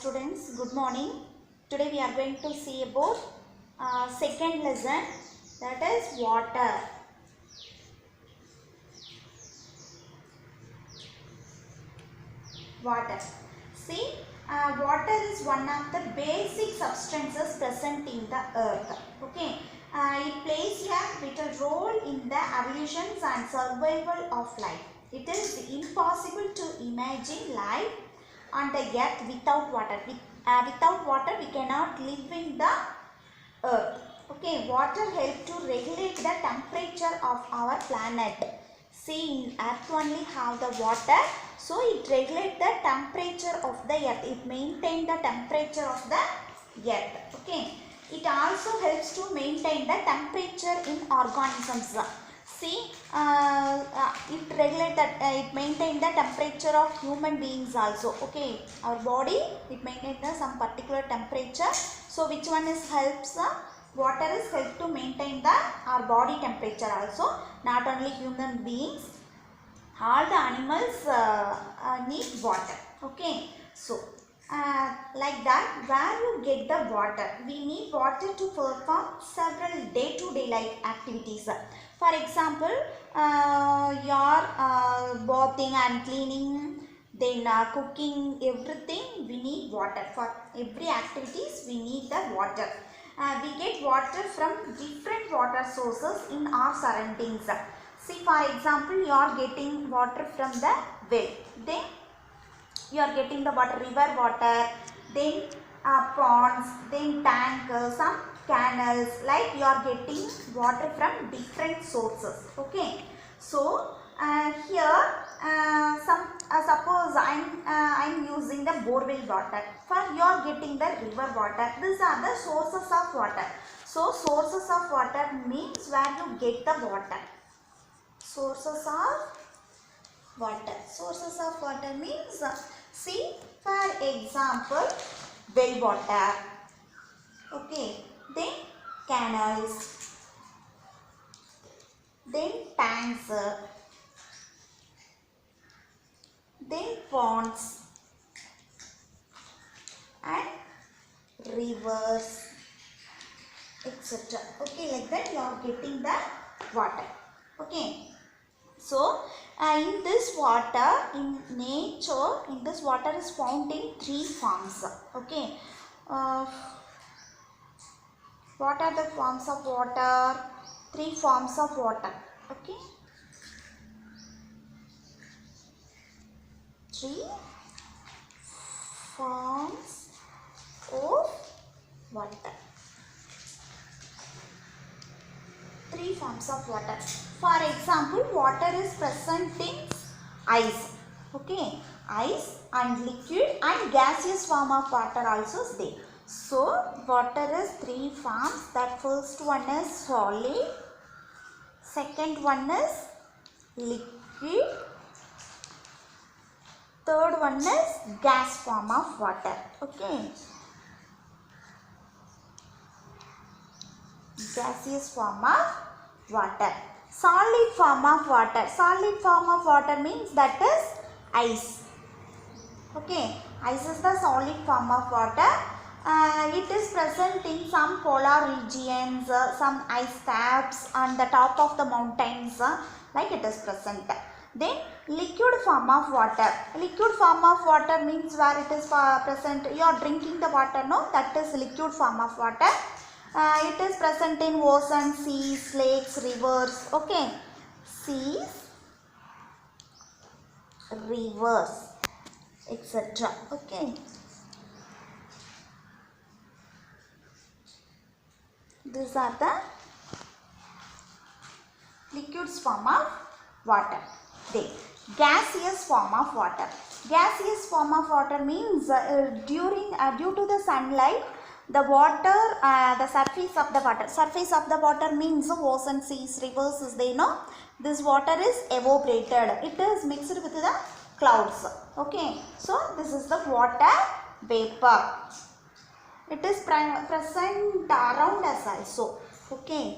students, good morning. Today we are going to see about second lesson, that is water. Water. See, water is one of the basic substances present in the earth. Okay, it plays a vital role in the evolution and survival of life. It is impossible to imagine life on the earth without water. Without water, we cannot live in the earth. Okay, water helps to regulate the temperature of our planet. See, in earth only have the water, so it regulates the temperature of the earth. It maintains the temperature of the earth. Okay, it also helps to maintain the temperature in organisms. See, it regulates that, it maintains the temperature of human beings also. Okay, our body, it maintains some particular temperature. So which one is helps? Water is help to maintain the our body temperature also. Not only human beings, all the animals need water. Okay, so like that, where you get the water? We need water to perform several day-to-day life activities. For example, your bathing and cleaning, then cooking, everything we need water. For every activities we need the water. We get water from different water sources in our surroundings. See, for example, you are getting water from the well. Then you are getting the water, river water, then ponds, then tanks, some canals. Like you are getting water from different sources. Okay. So here suppose I'm using the borewell water. For you are getting the river water. These are the sources of water. So sources of water means where you get the water. Sources of water. Sources of water means, see, for example, well water. Okay. Then canals. Then tanks. Then ponds and rivers, etc. Okay, like that you are getting the water. Okay. So, in this water, in nature, in this water is found in three forms. Okay. What are the forms of water? Three forms of water. Okay. Three forms of water. Three forms of water. For example, water is present in ice. Okay, ice and liquid and gaseous form of water also is there. So, water is three forms. That first one is solid, second one is liquid, third one is gas form of water. Okay, gaseous form of water. Solid form of water. Solid form of water means that is ice. Okay, ice is the solid form of water. It is present in some polar regions, some ice caps on the top of the mountains, like it is present. Then liquid form of water. Liquid form of water means where it is present. You are drinking the water, no? That is liquid form of water. It is present in oceans, seas, lakes, rivers. Okay, seas, rivers, etc. Okay, these are the liquids form of water. Then gaseous form of water. Gaseous form of water means due to the sunlight, the water, the surface of the water. Surface of the water means ocean, seas, rivers is there, no? This water is evaporated. It is mixed with the clouds. Okay. So, this is the water vapor. It is present around us also. Okay.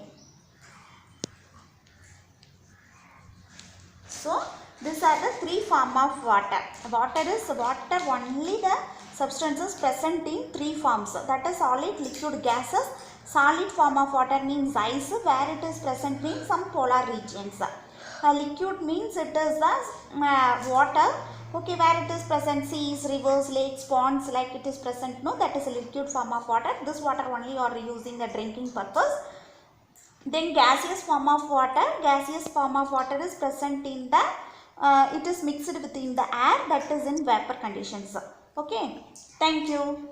So, these are the three form of water. Water is water only the substances present in three forms, that is solid, liquid, gases. Solid form of water means ice, where it is present means some polar regions. Liquid means it is the water, okay, where it is present seas, rivers, lakes, ponds, like it is present, no, that is a liquid form of water. This water only you are using the drinking purpose. Then gaseous form of water, gaseous form of water is present in the it is mixed within the air, that is in vapor conditions. Okay, thank you.